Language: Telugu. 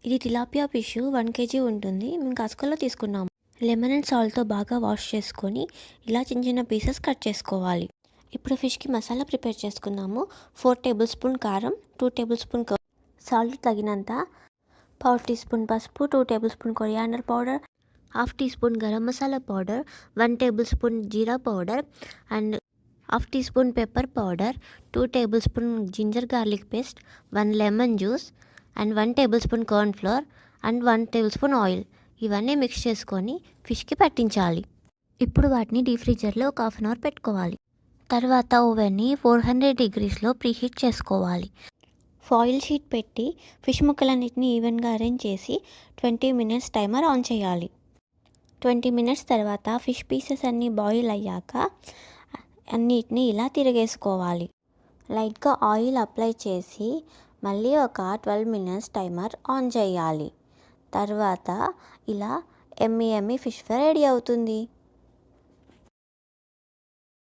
ఇది తిలాపియా ఫిష్ 1 కేజీ ఉంటుంది. మేము కాస్కోలో తీసుకున్నాము. లెమన్ అండ్ సాల్ట్‌తో బాగా వాష్ చేసుకొని ఇలా చిన్న చిన్న పీసెస్ కట్ చేసుకోవాలి. ఇప్పుడు ఫిష్‌కి మసాలా ప్రిపేర్ చేసుకుందాము. 4 టేబుల్ స్పూన్ కారం, 2 టేబుల్ స్పూన్ సాల్ట్ తగినంత, పావు టీ స్పూన్ పసుపు, 2 tablespoon coriander powder, half teaspoon garam masala powder, 1 tablespoon jeera powder and half teaspoon pepper powder, 2 tablespoon ginger garlic paste, 1 lemon juice and 1 tablespoon cornflour and 1 tablespoon oil. ఇవన్నీ మిక్స్ చేసుకొని ఫిష్కి పట్టించాలి. ఇప్పుడు వాటిని డీప్ ఫ్రీజర్లో ఒక హాఫ్ అన్ అవర్ పెట్టుకోవాలి. తర్వాత ఓవెన్ని 400 డిగ్రీస్లో ప్రీహీట్ చేసుకోవాలి. ఫాయిల్ షీట్ పెట్టి ఫిష్ ముక్కలన్నిటిని ఈవెన్గా అరేంజ్ చేసి 20 మినిట్స్ టైమర్ ఆన్ చేయాలి. 20 మినిట్స్ తర్వాత ఫిష్ పీసెస్ అన్నీ బాయిల్ అయ్యాక అన్నిటిని ఇలా తిరిగేసుకోవాలి. లైట్గా ఆయిల్ అప్లై చేసి మళ్ళీ ఒక 12 మినిట్స్ టైమర్ ఆన్ చేయాలి. తర్వాత ఇలా ఎమ్మీ ఫిష్ ఫ్రై రెడీ అవుతుంది.